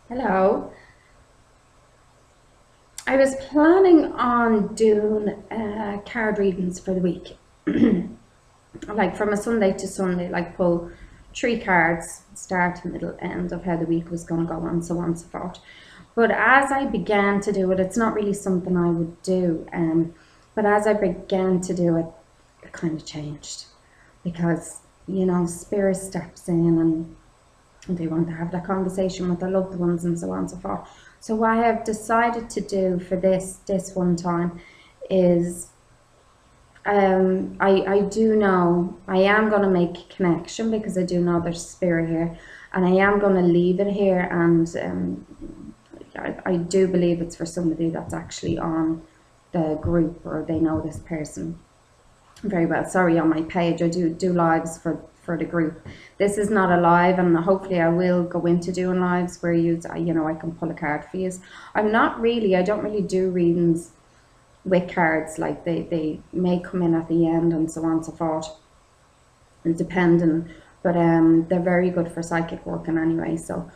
Hello. I was planning on doing card readings for the week, like from a Sunday to Sunday, like pull three cards, start, middle, end of how the week was going to go, and so on and so forth. But as I began to do it, it's not really something I would do. But as I began to do it, it kind of changed because spirit steps in and they want to have that conversation with their loved ones and so on and so forth. So what I have decided to do for this one time is I do know I am going to make a connection because I do know there's spirit here, and I am going to leave it here, and I do believe it's for somebody that's actually on the group or they know this person very well. Sorry, on my page I do lives for the group. This is not a live, and hopefully I will go into doing lives where I can pull a card for you. I don't really do readings with cards. Like they may come in at the end and so on and so forth, and depending, but they're very good for psychic working anyway, so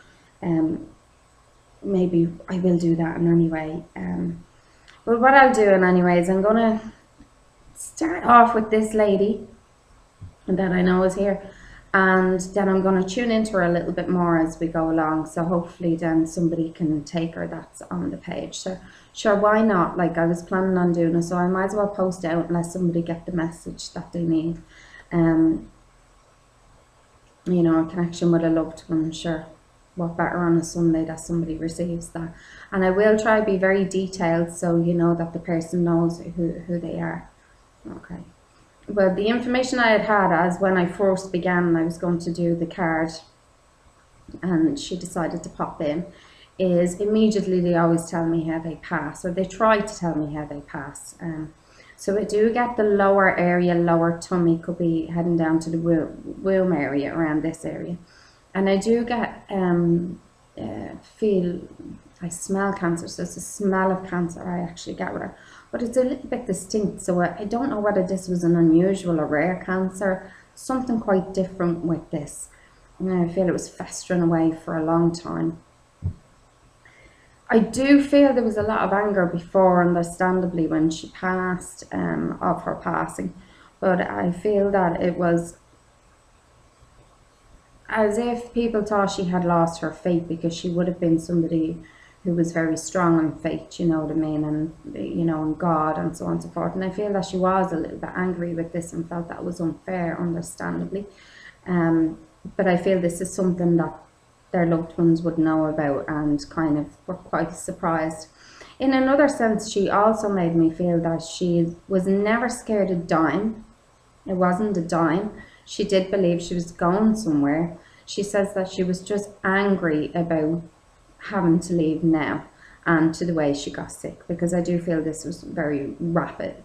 maybe I will do that in any way. But what I'll do in any way is I'm gonna start off with this lady that I know is here, and then I'm going to tune into her a little bit more as we go along, so hopefully then somebody can take her that's on the page. So sure, why not? Like, I was planning on doing it, so I might as well post out and let somebody get the message that they need. A connection with a loved one. Sure, what better on a Sunday that somebody receives that. And I will try to be very detailed so you know that the person knows who they are. Okay. Well, the information I had as when I first began, I was going to do the card, and she decided to pop in, is immediately they always tell me how they pass, or they try to tell me how they pass. So I do get the lower area, lower tummy, could be heading down to the womb area, around this area. And I do get, I smell cancer, so it's a smell of cancer I actually get with her. But it's a little bit distinct, so I don't know whether this was an unusual or rare cancer, something quite different with this. And I feel it was festering away for a long time. I do feel there was a lot of anger before, understandably, when she passed, of her passing. But I feel that it was as if people thought she had lost her faith, because she would have been somebody who was very strong in faith, you know what I mean, and in God and so on and so forth. And I feel that she was a little bit angry with this and felt that was unfair, understandably. But I feel this is something that their loved ones would know about and kind of were quite surprised. In another sense, she also made me feel that she was never scared of dying. It wasn't a dime. She did believe she was going somewhere. She says that she was just angry about having to leave now, and to the way she got sick, because I do feel this was very rapid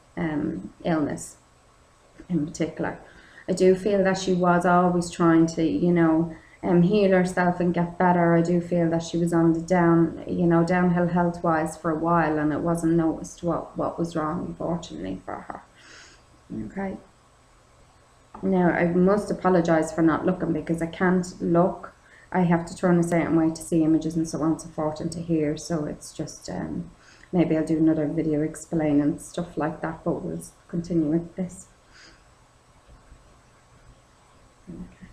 illness in particular. I do feel that she was always trying to heal herself and get better. I do feel that she was on the downhill health wise for a while, and it wasn't noticed what was wrong, unfortunately, for her. Okay. Now, I must apologise for not looking, because I can't look. I have to turn a certain way to see images and so on and so forth, and to hear. So it's just, maybe I'll do another video explaining stuff like that, but we'll continue with this. Okay.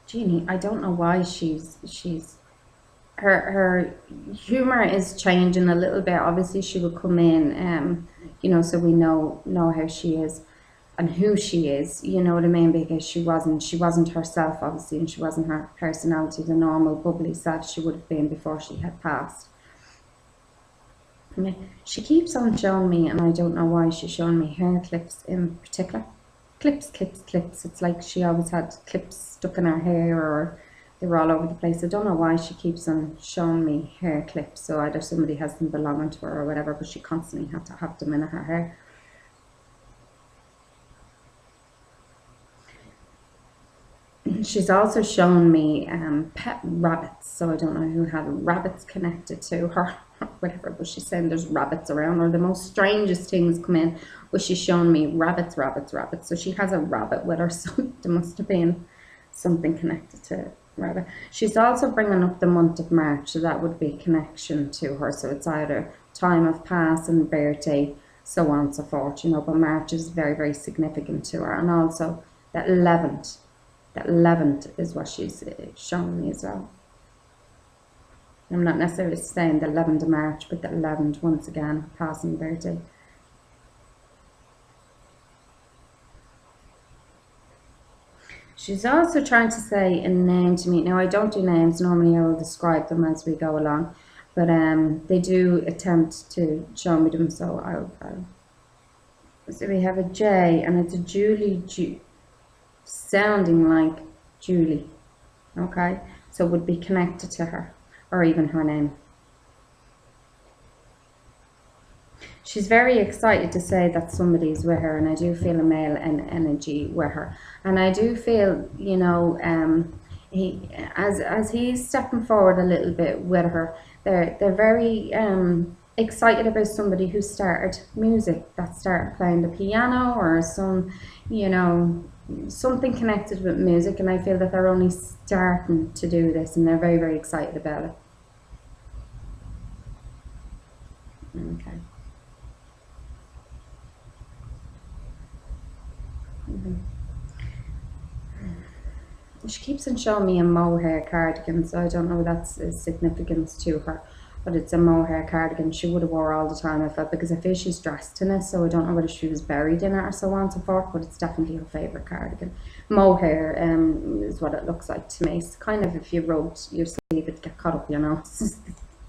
Jeannie, I don't know why her humor is changing a little bit. Obviously she would come in, so we know how she is and who she is, you know what I mean, because she wasn't herself, obviously, and she wasn't her personality, the normal bubbly self she would have been before she had passed. She keeps on showing me, and I don't know why she's showing me hair clips in particular. Clips. It's like she always had clips stuck in her hair, or they were all over the place. I don't know why she keeps on showing me hair clips. So either somebody has them belonging to her or whatever, but she constantly had to have them in her hair. She's also shown me pet rabbits, so I don't know who had rabbits connected to her or whatever, but she's saying there's rabbits around, or the most strangest things come in, but she's shown me rabbits. So she has a rabbit with her, so there must have been something connected rather. She's also bringing up the month of March, so that would be connection to her. So it's either time of passing, birthday, so on and so forth, but March is very, very significant to her. And also that 11th, is what she's showing me as well. I'm not necessarily saying the 11th of March, but the 11th, once again, passing birthday. She's also trying to say a name to me. Now, I don't do names. Normally, I will describe them as we go along. But they do attempt to show me them. So so we have a J, and it's a Julie, sounding like Julie. Okay? So it would be connected to her, or even her name. She's very excited to say that somebody's with her, and I do feel a male energy with her, and I do feel, he as he's stepping forward a little bit with her, they're very excited about somebody who started music, that started playing the piano or something connected with music, and I feel that they're only starting to do this, and they're very, very excited about it. Okay. She keeps on showing me a mohair cardigan, so I don't know that's a significance to her. But it's a mohair cardigan she would have wore all the time, I felt, because I feel she's dressed in it, so I don't know whether she was buried in it or so on and so forth, but it's definitely her favourite cardigan. Mohair is what it looks like to me. It's kind of, if you rubbed your sleeve, it'd get caught up your nose.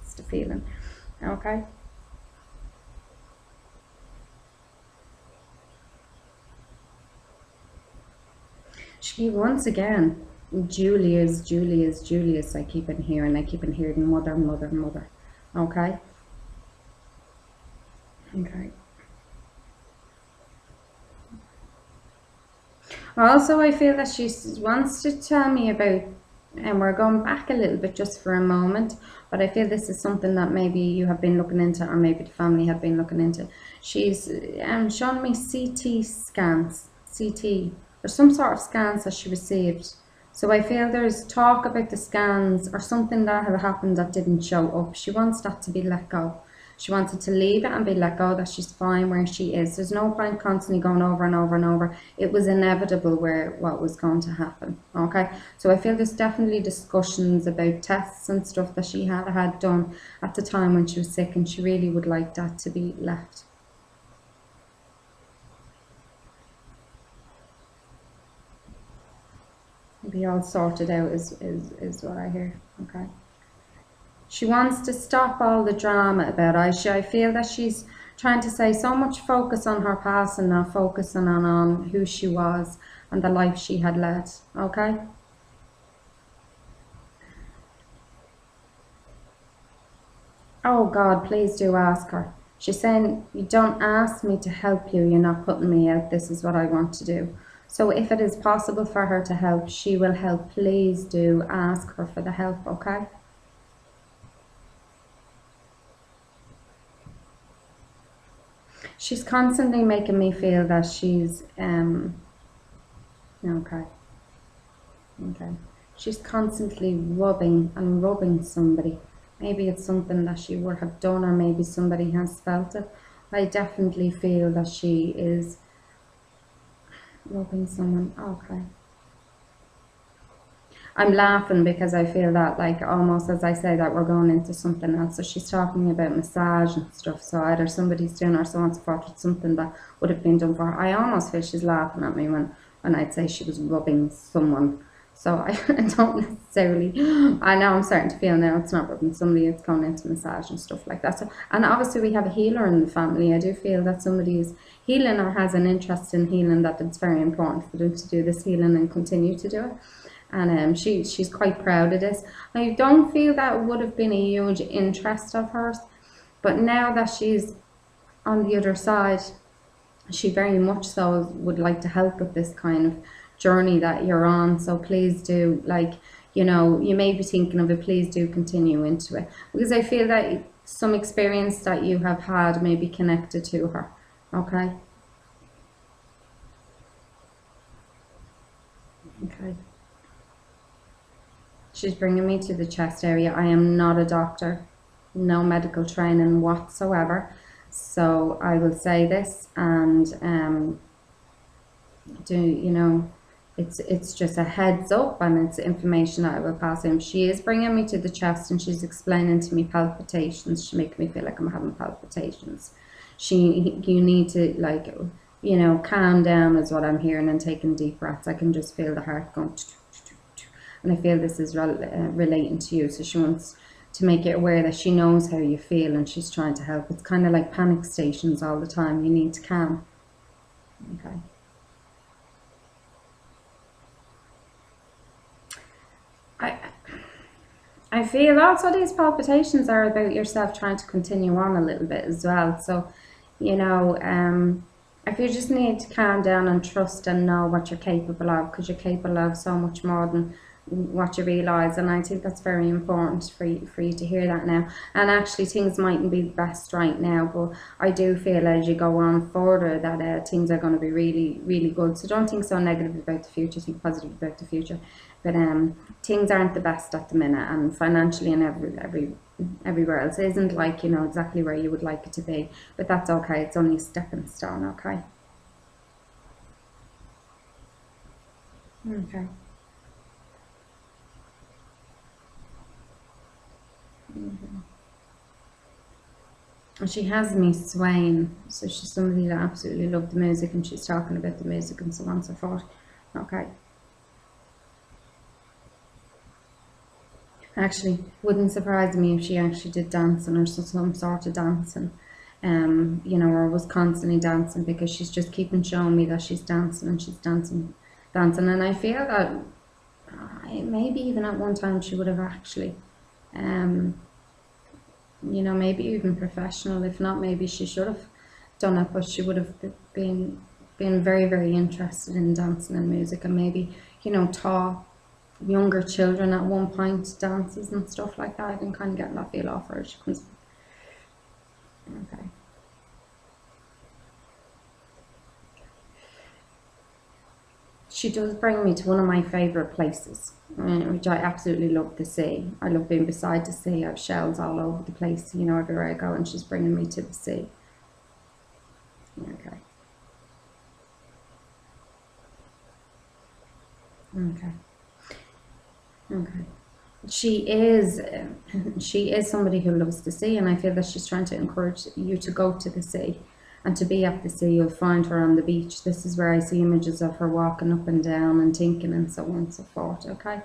It's the feeling. Okay. She, once again, Julius, I keep on hearing. I keep on hearing mother, mother, mother. Okay? Okay. Also, I feel that she wants to tell me about, and we're going back a little bit just for a moment, but I feel this is something that maybe you have been looking into, or maybe the family have been looking into. She's shown me CT scans, CT, or some sort of scans that she received. So I feel there's talk about the scans or something that had happened that didn't show up. She wants that to be let go. She wants it to leave it and be let go, that she's fine where she is. There's no point constantly going over and over and over. It was inevitable where what was going to happen. Okay, so I feel there's definitely discussions about tests and stuff that she had done at the time when she was sick, and she really would like that to be left. Be all sorted out is what I hear. Okay. She wants to stop all the drama about it. I feel that she's trying to say so much focus on her past and not focusing on who she was and the life she had led. Okay? Oh God, please do ask her. She's saying, you don't ask me to help you, you're not putting me out. This is what I want to do. So if it is possible for her to help, she will help. Please do ask her for the help, okay? She's constantly making me feel that she's okay. Okay. She's constantly rubbing and rubbing somebody. Maybe it's something that she would have done, or maybe somebody has felt it. I definitely feel that she is rubbing someone. Okay. I'm laughing because I feel that, like, almost as I say that, we're going into something else. So she's talking about massage and stuff. So either somebody's doing or so on and so forth. It's something that would have been done for her. I almost feel she's laughing at me when I'd say she was rubbing someone. So I don't necessarily, I know I'm starting to feel now it's not rubbing somebody, it's going into massage and stuff like that. So, and obviously we have a healer in the family. I do feel that somebody is healing or has an interest in healing, that it's very important for them to do this healing and continue to do it. And she's quite proud of this. I don't feel that would have been a huge interest of hers, but now that she's on the other side, she very much so would like to help with this kind of journey that you're on. So please do, like, you may be thinking of it, please do continue into it, because I feel that some experience that you have had may be connected to her. Okay. Okay. She's bringing me to the chest area. I am not a doctor, no medical training whatsoever. So I will say this, and do you know, it's just a heads up, and it's information that I will pass him. She is bringing me to the chest, and she's explaining to me palpitations. She makes me feel like I'm having palpitations. You need to, like, you know, calm down is what I'm hearing, and taking deep breaths. I can just feel the heart going, and I feel this is relating to you. So she wants to make it aware that she knows how you feel, and she's trying to help. It's kind of like panic stations all the time. You need to calm. Okay. I I feel also these palpitations are about yourself trying to continue on a little bit as well. So, you know, if you just need to calm down and trust and know what you're capable of, because you're capable of so much more than what you realise, and I think that's very important for you to hear that now. And actually things mightn't be the best right now, but I do feel as you go on further that things are going to be really, really good. So don't think so negative about the future, think positive about the future. But things aren't the best at the minute, and financially and everywhere else isn't, like, you know, exactly where you would like it to be. But that's okay, it's only a stepping stone. Okay. Okay. And she has me swaying, so she's somebody that absolutely loved the music, and she's talking about the music and so on and so forth. Okay. Actually, wouldn't surprise me if she actually did dancing, or some sort of dancing, you know, or was constantly dancing, because she's just keeping showing me that she's dancing, and she's dancing, and I feel that maybe even at one time she would have actually, um, you know, maybe even professional. If not, maybe she should have done it, but she would have been very, very interested in dancing and music, and maybe, you know, taught younger children at one point dances and stuff like that. I can kind of get that feel off her. She comes. Okay. She does bring me to one of my favourite places, which I absolutely love, the sea. I love being beside the sea. I have shells all over the place, you know, everywhere I go, and she's bringing me to the sea. Okay. Okay. Okay. She is she is somebody who loves the sea, and I feel that she's trying to encourage you to go to the sea and to be at the sea. You'll find her on the beach. This is where I see images of her walking up and down and thinking and so on and so forth. Okay.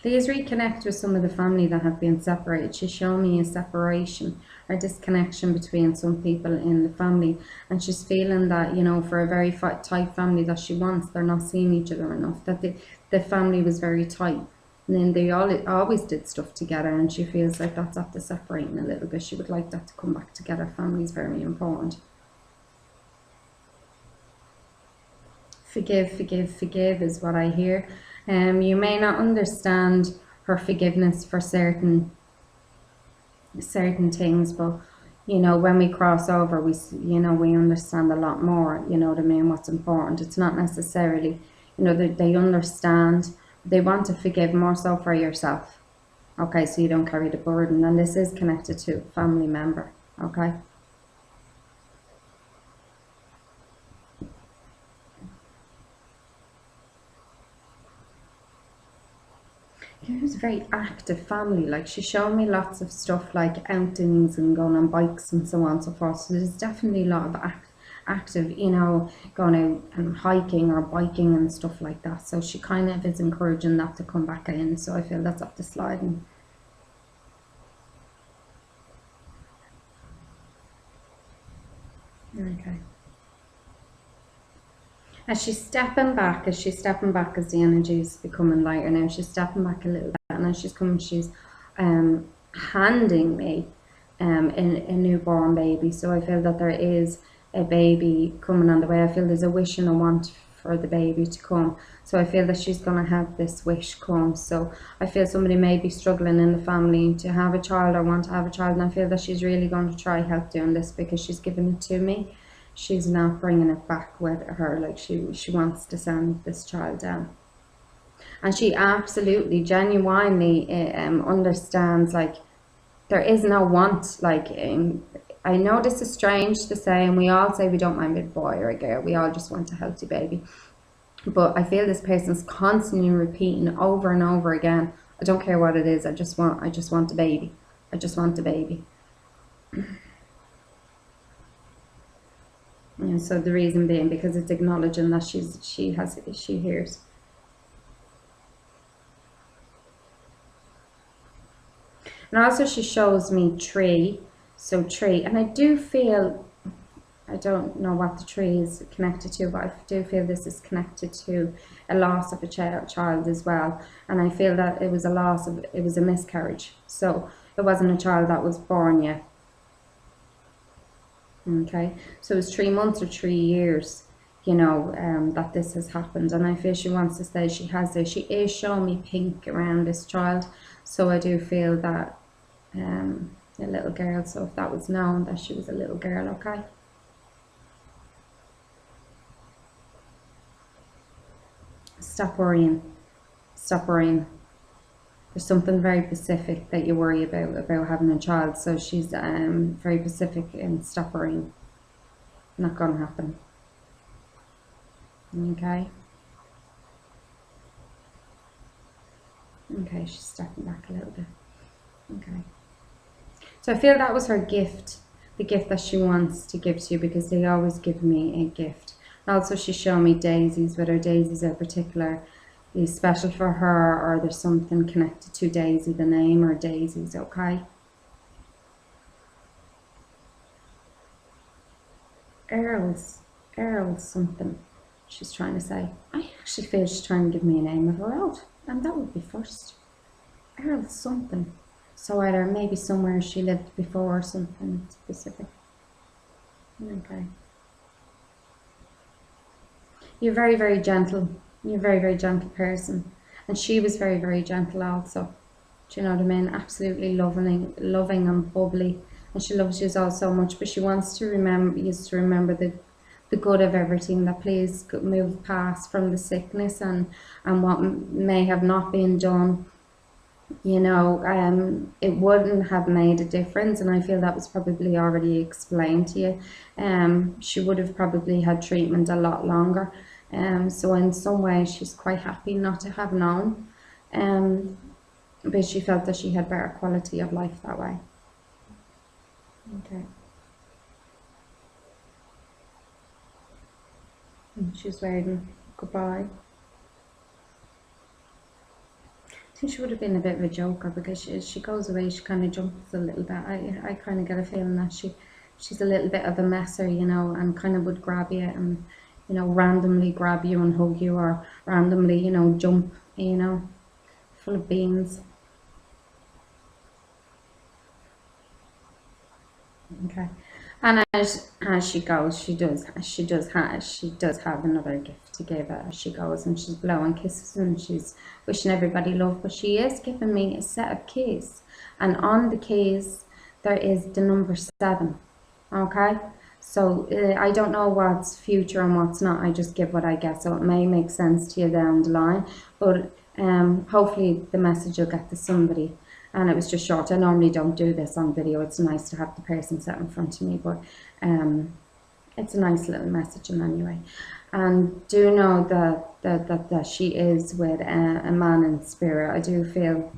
Please reconnect with some of the family that have been separated. She's showing me a separation or disconnection between some people in the family, and she's feeling that, you know, for a very tight family that she wants, they're not seeing each other enough. That the family was very tight, and then they always did stuff together, and she feels like that's after separating a little bit. She would like that to come back together. Family is very important. Forgive, forgive, forgive is what I hear. You may not understand her forgiveness for certain things, but, you know, when we cross over, you know, we understand a lot more. You know what I mean? What's important. It's not necessarily, you know, they understand. They want to forgive more so for yourself. Okay, so you don't carry the burden, and this is connected to a family member. Okay. It was a very active family. Like, she showed me lots of stuff like outings and going on bikes and so on and so forth. So there's definitely a lot of active, you know, going out and hiking or biking and stuff like that. So she kind of is encouraging that to come back in. So I feel that's up the sliding. Okay. As she's stepping back, as the energy is becoming lighter now, she's stepping back a little bit, and as she's coming, she's handing me a newborn baby. So I feel that there is a baby coming on the way. I feel there's a wish and a want for the baby to come. So I feel that she's going to have this wish come. So I feel somebody may be struggling in the family to have a child or want to have a child, and I feel that she's really going to try help doing this because she's given it to me. she's not bringing it back with her. Like she wants to send this child down, and she absolutely genuinely understands, like, there is no want. Like, I know this is strange to say, and we all say we don't mind a boy or a girl, we all just want a healthy baby, but I feel this person's constantly repeating over and over again, I don't care what it is, I just want a baby, I just want a baby. And so the reason being because it's acknowledging that she hears. And also she shows me tree, so tree, and I do feel, I don't know what the tree is connected to, but I do feel this is connected to a loss of a child as well. And I feel that it was a miscarriage, so it wasn't a child that was born yet. Okay, so it was 3 months or 3 years, that this has happened. And I feel she wants to say she has this. She is showing me pink around this child, so I do feel that a little girl. So if that was known that she was a little girl, okay. Stop worrying. Stop worrying. There's something very specific that you worry about having a child. So she's very specific in stop worrying. Not gonna happen. Okay. Okay, she's stepping back a little bit. Okay. So I feel that was her gift, the gift that she wants to give to you, because they always give me a gift. Also, she's showing me daisies, whether daisies are particularly special for her, or there's something connected to Daisy, the name, or daisies, okay? Earls something she's trying to say. I actually feel she's trying to give me a name of her own, and that would be first. Earl something. So either maybe somewhere she lived before or something specific. Okay. You're very, very gentle. You're a very, very gentle person. And she was very, very gentle also. Do you know what I mean? Absolutely loving and bubbly. And she loves you all so much, but she wants to remember the good of everything, that please move past from the sickness and what may have not been done. It wouldn't have made a difference, and I feel that was probably already explained to you. She would have probably had treatment a lot longer. So in some ways she's quite happy not to have known. But she felt that she had better quality of life that way. Okay. And she's waving goodbye. I think she would have been a bit of a joker, because she goes away, she kind of jumps a little bit. I kind of get a feeling that she's a little bit of a messer, and kind of would grab you and, randomly grab you and hug you, or randomly, jump, full of beans. Okay. And as she goes, she does have another gift to give her as she goes, and she's blowing kisses and she's wishing everybody love. But she is giving me a set of keys, and on the keys there is the number 7. Okay, so I don't know what's future and what's not. I just give what I get, so it may make sense to you down the line, but hopefully the message will get to somebody. And it was just short. I normally don't do this on video. It's nice to have the person sat in front of me, but it's a nice little message in anyway. And do know that she is with a man in spirit. I do feel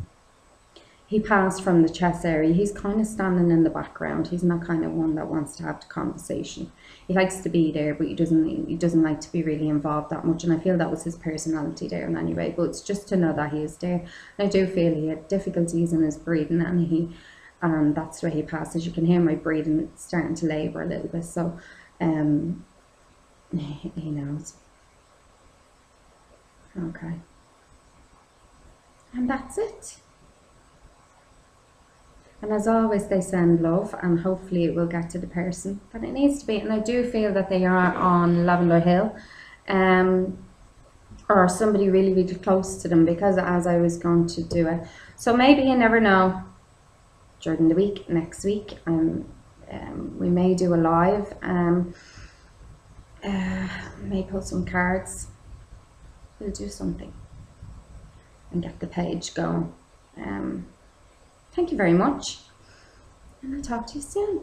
he passed from the chest area. He's kind of standing in the background. He's not kind of one that wants to have the conversation. He likes to be there, but he doesn't like to be really involved that much. And I feel that was his personality there in any way. But it's just to know that he is there. And I do feel he had difficulties in his breathing, and that's why he passed. As you can hear my breathing, it's starting to labour a little bit. So he knows. Okay. And that's it. And as always, they send love, and hopefully it will get to the person that it needs to be. And I do feel that they are on Lavender Hill, or somebody really, really close to them, because as I was going to do it. So maybe, you never know, during the week, next week, we may do a live. May pull some cards. We'll do something and get the page going. Thank you very much, and I'll talk to you soon.